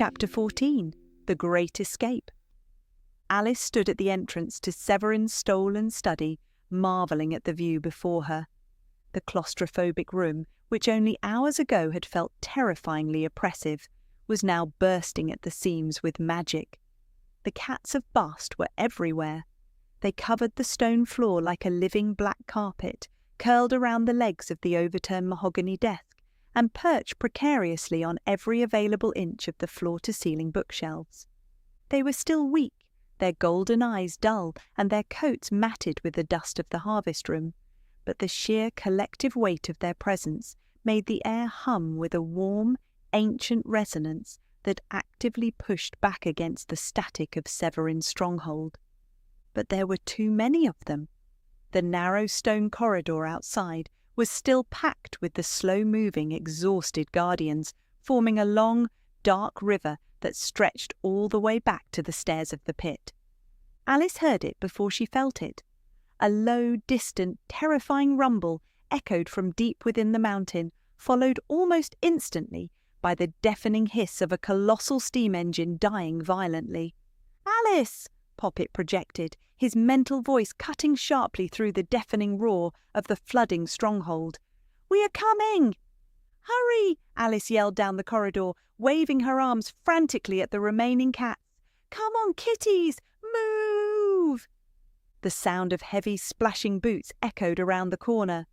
Chapter 14. The Great Escape. Alice stood at the entrance to Severin's stolen study, marvelling at the view before her. The claustrophobic room, which only hours ago had felt terrifyingly oppressive, was now bursting at the seams with magic. The cats of Bast were everywhere. They covered the stone floor like a living black carpet, curled around the legs of the overturned mahogany desk, and perched precariously on every available inch of the floor-to-ceiling bookshelves. They were still weak, their golden eyes dull, and their coats matted with the dust of the harvest room, but the sheer collective weight of their presence made the air hum with a warm, ancient resonance that actively pushed back against the static of Severin's stronghold. But there were too many of them. The narrow stone corridor outside was still packed with the slow-moving, exhausted guardians, forming a long, dark river that stretched all the way back to the stairs of the pit. Alice heard it before she felt it. A low, distant, terrifying rumble echoed from deep within the mountain, followed almost instantly by the deafening hiss of a colossal steam engine dying violently. "Alice!" Poppet projected, his mental voice cutting sharply through the deafening roar of the flooding stronghold. "We are coming!" "Hurry!" Alice yelled down the corridor, waving her arms frantically at the remaining cats. "Come on, kitties! Move!" The sound of heavy splashing boots echoed around the corner.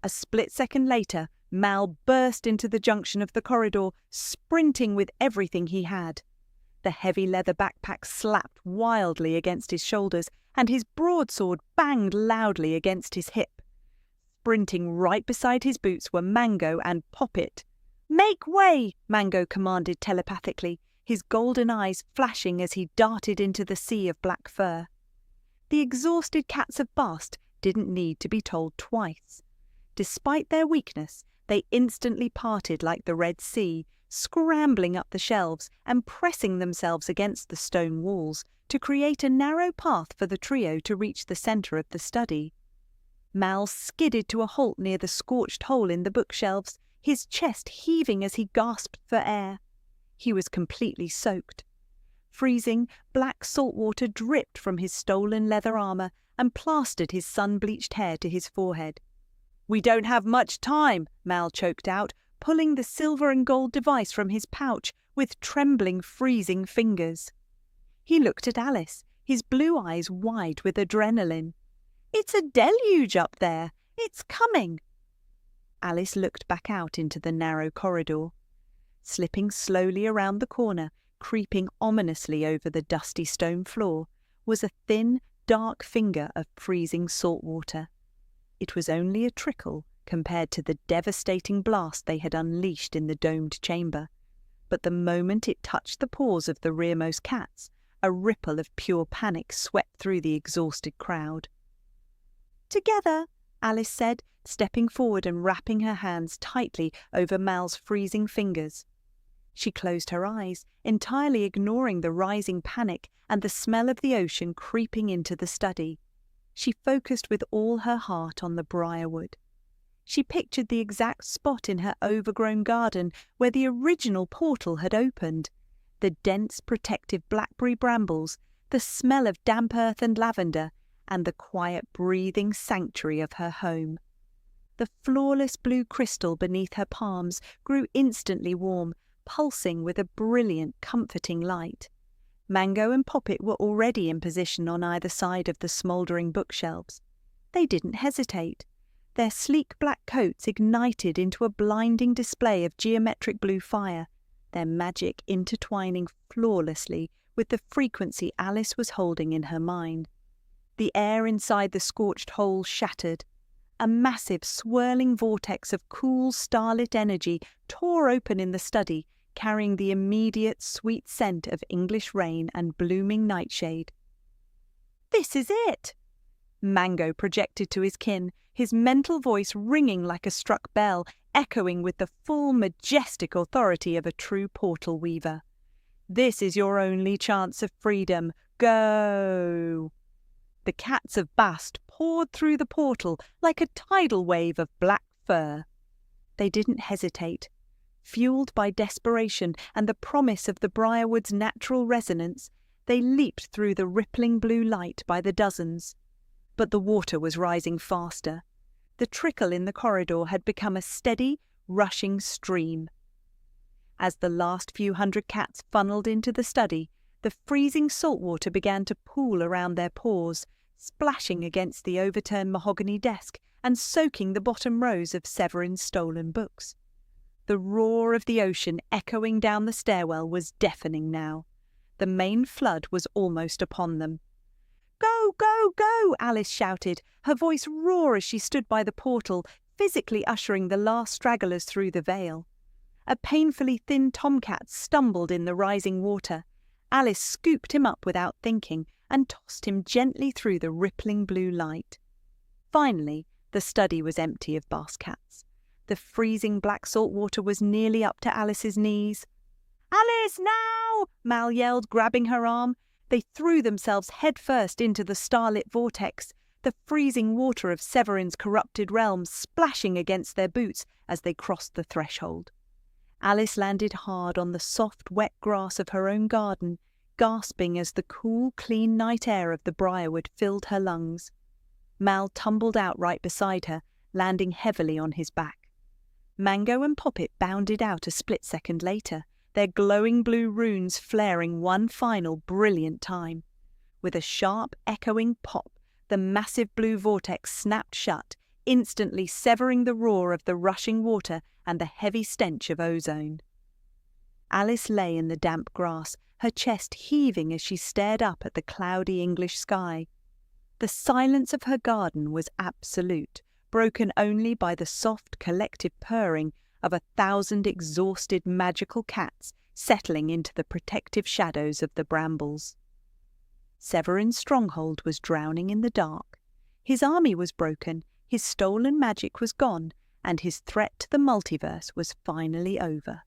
A split second later, Mal burst into the junction of the corridor, sprinting with everything he had. The heavy leather backpack slapped wildly against his shoulders, and his broadsword banged loudly against his hip. Sprinting right beside his boots were Mango and Poppet. "Make way!" Mango commanded telepathically, his golden eyes flashing as he darted into the sea of black fur. The exhausted cats of Bast didn't need to be told twice. Despite their weakness, they instantly parted like the Red Sea, scrambling up the shelves and pressing themselves against the stone walls to create a narrow path for the trio to reach the centre of the study. Mal skidded to a halt near the scorched hole in the bookshelves, his chest heaving as he gasped for air. He was completely soaked. Freezing, black salt water dripped from his stolen leather armour and plastered his sun-bleached hair to his forehead. "We don't have much time," Mal choked out, pulling the silver and gold device from his pouch with trembling, freezing fingers. He looked at Alice, his blue eyes wide with adrenaline. "It's a deluge up there. It's coming." Alice looked back out into the narrow corridor. Slipping slowly around the corner, creeping ominously over the dusty stone floor, was a thin, dark finger of freezing salt water. It was only a trickle compared to the devastating blast they had unleashed in the domed chamber, but the moment it touched the paws of the rearmost cats, a ripple of pure panic swept through the exhausted crowd. "Together," Alice said, stepping forward and wrapping her hands tightly over Mal's freezing fingers. She closed her eyes, entirely ignoring the rising panic and the smell of the ocean creeping into the study. She focused with all her heart on the briarwood. She pictured the exact spot in her overgrown garden where the original portal had opened. The dense, protective blackberry brambles, the smell of damp earth and lavender, and the quiet, breathing sanctuary of her home. The flawless blue crystal beneath her palms grew instantly warm, pulsing with a brilliant, comforting light. Mango and Poppet were already in position on either side of the smouldering bookshelves. They didn't hesitate. Their sleek black coats ignited into a blinding display of geometric blue fire, their magic intertwining flawlessly with the frequency Alice was holding in her mind. The air inside the scorched hole shattered. A massive, swirling vortex of cool, starlit energy tore open in the study, carrying the immediate sweet scent of English rain and blooming nightshade. "This is it!" Mango projected to his kin, his mental voice ringing like a struck bell, echoing with the full, majestic authority of a true portal weaver. "This is your only chance of freedom. Go!" The cats of Bast poured through the portal like a tidal wave of black fur. They didn't hesitate. Fueled by desperation and the promise of the Briarwood's natural resonance, they leaped through the rippling blue light by the dozens. But the water was rising faster. The trickle in the corridor had become a steady, rushing stream. As the last few hundred cats funneled into the study, the freezing salt water began to pool around their paws, splashing against the overturned mahogany desk and soaking the bottom rows of Severin's stolen books. The roar of the ocean echoing down the stairwell was deafening now. The main flood was almost upon them. "Go, go, go!" Alice shouted, her voice raw as she stood by the portal, physically ushering the last stragglers through the veil. A painfully thin tomcat stumbled in the rising water. Alice scooped him up without thinking and tossed him gently through the rippling blue light. Finally, the study was empty of Bass cats. The freezing black salt water was nearly up to Alice's knees. "Alice, now!" Mal yelled, grabbing her arm. They threw themselves headfirst into the starlit vortex, the freezing water of Severin's corrupted realm splashing against their boots as they crossed the threshold. Alice landed hard on the soft, wet grass of her own garden, gasping as the cool, clean night air of the Briarwood filled her lungs. Mal tumbled out right beside her, landing heavily on his back. Mango and Poppet bounded out a split second later, their glowing blue runes flaring one final brilliant time. With a sharp, echoing pop, the massive blue vortex snapped shut, instantly severing the roar of the rushing water and the heavy stench of ozone. Alice lay in the damp grass, her chest heaving as she stared up at the cloudy English sky. The silence of her garden was absolute, broken only by the soft collective purring of 1,000 exhausted magical cats settling into the protective shadows of the brambles. Severin's stronghold was drowning in the dark. His army was broken, his stolen magic was gone, and his threat to the multiverse was finally over.